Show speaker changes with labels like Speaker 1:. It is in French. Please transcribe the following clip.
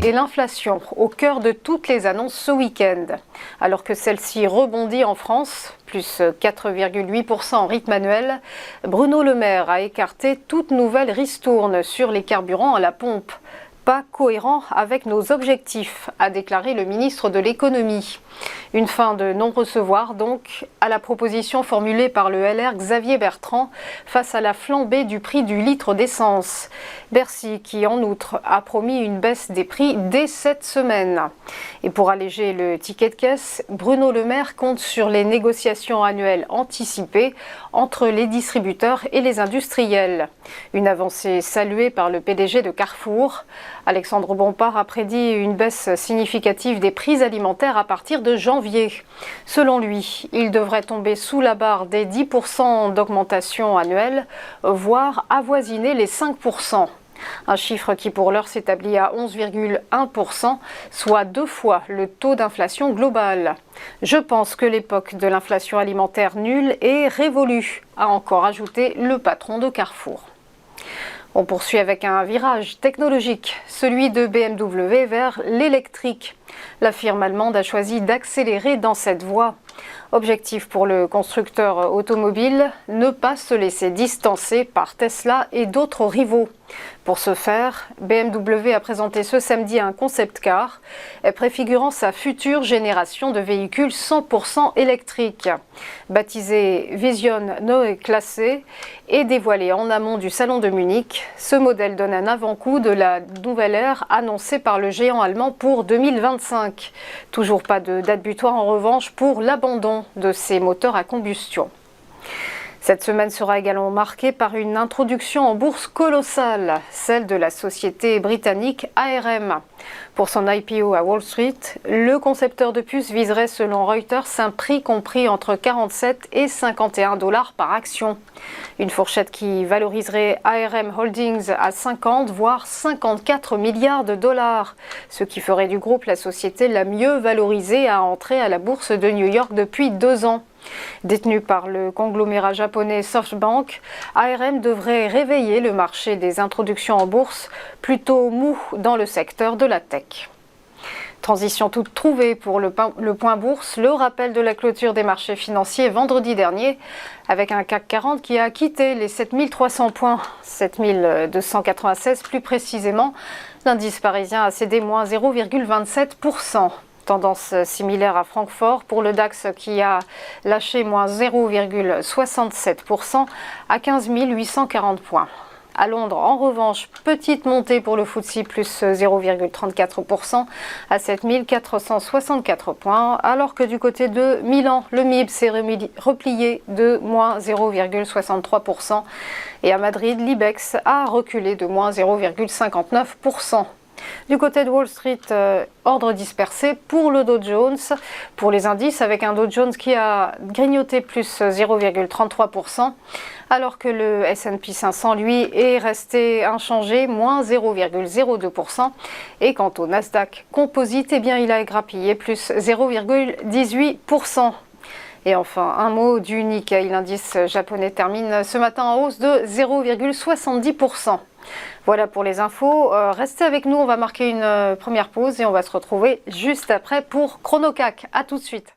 Speaker 1: et l'inflation au cœur de toutes les annonces ce week-end. Alors que celle-ci rebondit en France, plus 4,8% en rythme annuel, Bruno Le Maire a écarté toute nouvelle ristourne sur les carburants à la pompe. Pas cohérent avec nos objectifs, a déclaré le ministre de l'économie. Une fin de non-recevoir donc à la proposition formulée par le LR Xavier Bertrand face à la flambée du prix du litre d'essence. Bercy qui en outre a promis une baisse des prix dès cette semaine. Et pour alléger le ticket de caisse, Bruno Le Maire compte sur les négociations annuelles anticipées entre les distributeurs et les industriels. Une avancée saluée par le PDG de Carrefour. Alexandre Bompard a prédit une baisse significative des prix alimentaires à partir de janvier. Selon lui, il devrait tomber sous la barre des 10% d'augmentation annuelle, voire avoisiner les 5%. Un chiffre qui pour l'heure s'établit à 11,1%, soit 2 fois le taux d'inflation global. Je pense que l'époque de l'inflation alimentaire nulle est révolue, a encore ajouté le patron de Carrefour. On poursuit avec un virage technologique, celui de BMW vers l'électrique. La firme allemande a choisi d'accélérer dans cette voie. Objectif pour le constructeur automobile, ne pas se laisser distancer par Tesla et d'autres rivaux. Pour ce faire, BMW a présenté ce samedi un concept car préfigurant sa future génération de véhicules 100% électriques. Baptisé Vision Neue Klasse et dévoilé en amont du salon de Munich, ce modèle donne un avant-goût de la nouvelle ère annoncée par le géant allemand pour 2025. Toujours pas de date butoir en revanche pour l'abandon de ces moteurs à combustion. Cette semaine sera également marquée par une introduction en bourse colossale, celle de la société britannique ARM. Pour son IPO à Wall Street, le concepteur de puces viserait selon Reuters un prix compris entre 47 et 51 $ par action. Une fourchette qui valoriserait ARM Holdings à 50 voire 54 milliards de dollars, ce qui ferait du groupe la société la mieux valorisée à entrer à la bourse de New York depuis 2 ans. Détenu par le conglomérat japonais SoftBank, ARM devrait réveiller le marché des introductions en bourse, plutôt mou dans le secteur de la tech. Transition toute trouvée pour le point bourse, le rappel de la clôture des marchés financiers vendredi dernier, avec un CAC 40 qui a quitté les 7300 points, 7296 plus précisément. L'indice parisien a cédé moins 0,27%. Tendance similaire à Francfort pour le DAX qui a lâché moins 0,67% à 15 840 points. À Londres, en revanche, petite montée pour le FTSE, plus 0,34% à 7 464 points, alors que du côté de Milan, le MIB s'est replié de moins 0,63% et à Madrid, l'IBEX a reculé de moins 0,59%. Du côté de Wall Street, ordre dispersé pour le Dow Jones, pour les indices, avec un Dow Jones qui a grignoté plus 0,33%, alors que le S&P 500, lui, est resté inchangé, moins 0,02%. Et quant au Nasdaq Composite, eh bien, il a grappillé plus 0,18%. Et enfin, un mot du Nikkei, l'indice japonais termine ce matin en hausse de 0,70%. Voilà pour les infos. Restez avec nous, on va marquer une première pause et on va se retrouver juste après pour ChronoCAC. A tout de suite.